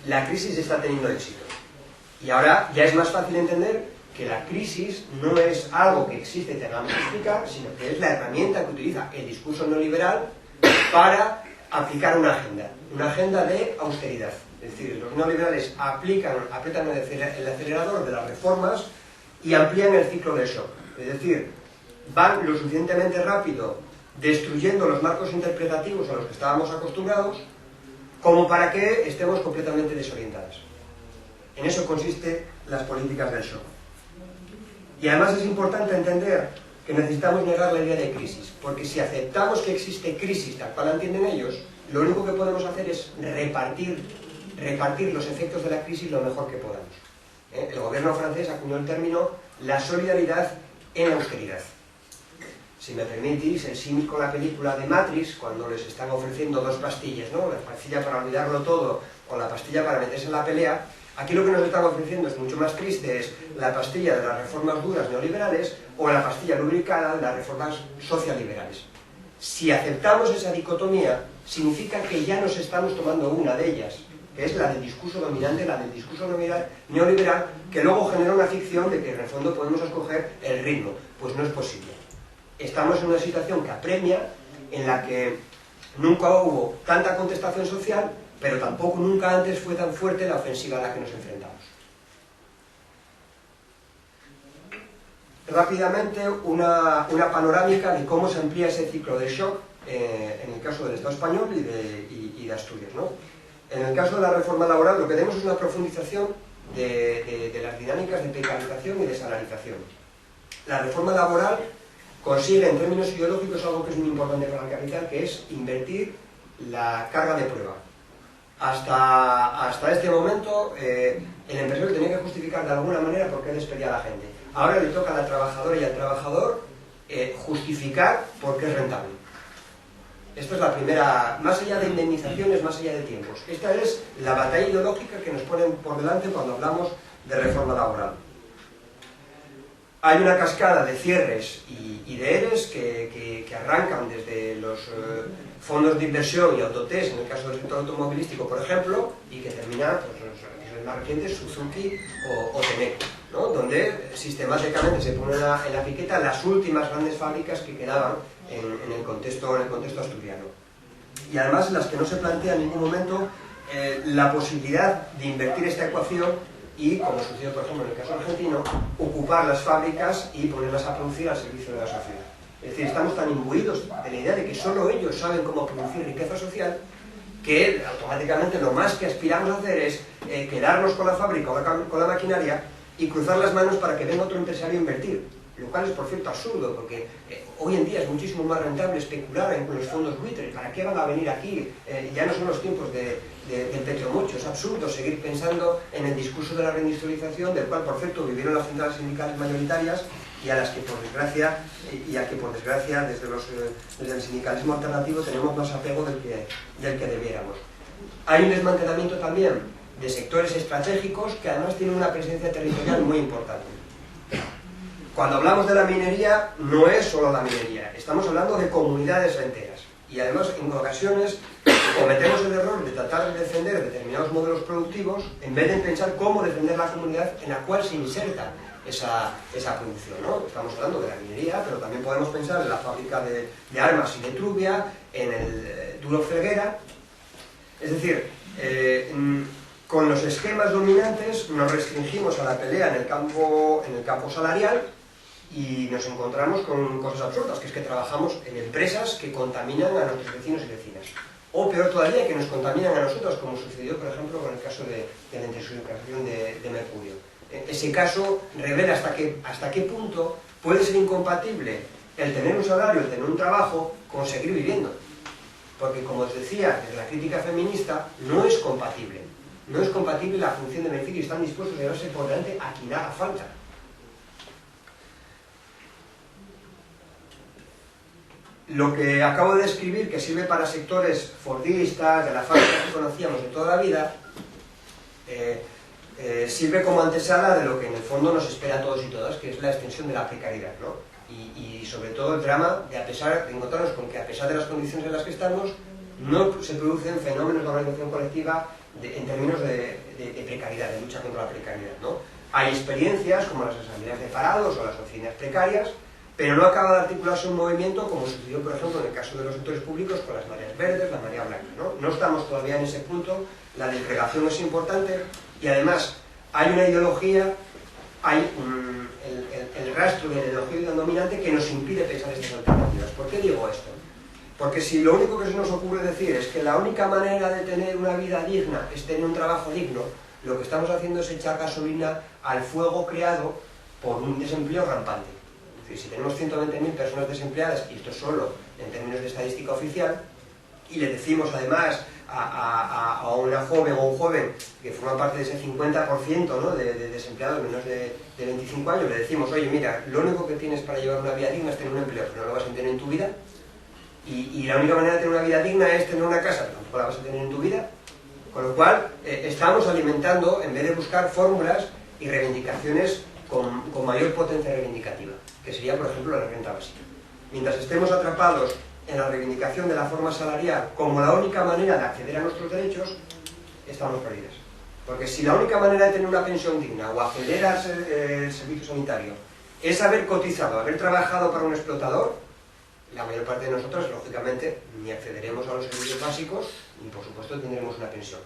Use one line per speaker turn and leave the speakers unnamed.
la crisis está teniendo éxito. Y ahora ya es más fácil entender que la crisis no es algo que existe y tengamos que explicar, sino que es la herramienta que utiliza el discurso neoliberal para aplicar una agenda de austeridad. Es decir, los neoliberales apretan el acelerador de las reformas y amplían el ciclo de shock. Es decir, van lo suficientemente rápido destruyendo los marcos interpretativos a los que estábamos acostumbrados como para que estemos completamente desorientados. En eso consiste las políticas del shock. Y además es importante entender que necesitamos negar la idea de crisis, porque si aceptamos que existe crisis tal cual la entienden ellos, lo único que podemos hacer es repartir los efectos de la crisis lo mejor que podamos. El gobierno francés acuñó el término la solidaridad en austeridad. Si me permitís, el símil con la película de Matrix, cuando les están ofreciendo dos pastillas, ¿no? La pastilla para olvidarlo todo o la pastilla para meterse en la pelea. Aquí lo que nos están ofreciendo es mucho más triste, es la pastilla de las reformas duras neoliberales o la pastilla lubricada de las reformas socialiberales. Si aceptamos esa dicotomía, significa que ya nos estamos tomando una de ellas, que es la del discurso dominante, la del discurso neoliberal, que luego genera una ficción de que en el fondo podemos escoger el ritmo. Pues no es posible. Estamos en una situación que apremia, en la que nunca hubo tanta contestación social, pero tampoco nunca antes fue tan fuerte la ofensiva a la que nos enfrentamos. Rápidamente, una panorámica de cómo se amplía ese ciclo de shock en el caso del Estado español y de Asturias, ¿no? En el caso de la reforma laboral, lo que tenemos es una profundización de las dinámicas de precarización y de salarización. La reforma laboral consigue, en términos ideológicos, algo que es muy importante para el capital, que es invertir la carga de prueba. Hasta este momento, el empresario tenía que justificar de alguna manera por qué despedía a la gente. Ahora le toca a la trabajadora y al trabajador justificar por qué es rentable. Esta es la primera, más allá de indemnizaciones, más allá de tiempos. Esta es la batalla ideológica que nos ponen por delante cuando hablamos de reforma laboral. Hay una cascada de cierres y de ERES que arrancan desde los fondos de inversión y autotest, en el caso del sector automovilístico, por ejemplo, y que terminan, pues, los más recientes, Suzuki o Tenneco, ¿no? Donde sistemáticamente se ponen en la piqueta las últimas grandes fábricas que quedaban en el contexto asturiano. Y además las que no se plantea en ningún momento la posibilidad de invertir esta ecuación y, como sucedió por ejemplo en el caso argentino, ocupar las fábricas y ponerlas a producir al servicio de la sociedad. Es decir, estamos tan imbuidos de la idea de que solo ellos saben cómo producir riqueza social que automáticamente lo más que aspiramos a hacer es quedarnos con la fábrica o con la maquinaria y cruzar las manos para que venga otro empresario a invertir. Lo cual es, por cierto, absurdo, porque hoy en día es muchísimo más rentable especular en los fondos buitres. ¿Para qué van a venir aquí? Ya no son los tiempos del petromucho. Es absurdo seguir pensando en el discurso de la reindustrialización, del cual, por cierto, vivieron las centrales sindicales mayoritarias y a las que, por desgracia, desde el sindicalismo alternativo tenemos más apego del que debiéramos. Hay un desmantelamiento también de sectores estratégicos que además tienen una presencia territorial muy importante. Cuando hablamos de la minería, no es solo la minería, estamos hablando de comunidades enteras. Y además, en ocasiones, cometemos el error de tratar de defender determinados modelos productivos en vez de pensar cómo defender la comunidad en la cual se inserta esa producción, ¿no? Estamos hablando de la minería, pero también podemos pensar en la fábrica de armas y de Trubia, en el Duro Felguera. Es decir, con los esquemas dominantes nos restringimos a la pelea en el campo salarial y nos encontramos con cosas absurdas, que es que trabajamos en empresas que contaminan a nuestros vecinos y vecinas. O peor todavía, que nos contaminan a nosotros, como sucedió, por ejemplo, con el caso de la intensificación de mercurio. Ese caso revela hasta qué punto puede ser incompatible el tener un salario, el tener un trabajo, con seguir viviendo. Porque, como os decía, desde la crítica feminista, no es compatible. No es compatible la función de beneficio y están dispuestos a llevarse por delante a quien haga falta. Lo que acabo de describir, que sirve para sectores fordistas, de la fábrica que conocíamos de toda la vida, sirve como antesala de lo que en el fondo nos espera a todos y todas, que es la extensión de la precariedad, ¿no? Y sobre todo el drama de encontrarnos con que, a pesar de las condiciones en las que estamos, no se producen fenómenos de organización colectiva en términos de precariedad, de lucha contra la precariedad, ¿no? Hay experiencias como las asambleas de parados o las oficinas precarias, pero no acaba de articularse un movimiento como sucedió, por ejemplo, en el caso de los sectores públicos con las mareas verdes, la marea blanca, ¿no? No estamos todavía en ese punto, la disgregación es importante y además hay una ideología, hay el rastro de la ideología dominante que nos impide pensar estas alternativas. ¿Por qué digo esto? Porque si lo único que se nos ocurre decir es que la única manera de tener una vida digna es tener un trabajo digno, lo que estamos haciendo es echar gasolina al fuego creado por un desempleo rampante. Es decir, si tenemos 120.000 personas desempleadas, y esto es solo en términos de estadística oficial, y le decimos además a una joven o un joven que forma parte de ese 50%, ¿no?, de desempleados menos de 25 años, le decimos, oye, mira, lo único que tienes para llevar una vida digna es tener un empleo, pero no lo vas a tener en tu vida, y la única manera de tener una vida digna es tener una casa, pero tampoco la vas a tener en tu vida, con lo cual estamos alimentando, en vez de buscar fórmulas y reivindicaciones con mayor potencia reivindicativa, que sería, por ejemplo, la renta básica. Mientras estemos atrapados en la reivindicación de la forma salarial como la única manera de acceder a nuestros derechos, estamos perdidos. Porque si la única manera de tener una pensión digna o acceder al servicio sanitario es haber cotizado, haber trabajado para un explotador, la mayor parte de nosotros, lógicamente, ni accederemos a los servicios básicos, ni por supuesto tendremos una pensión.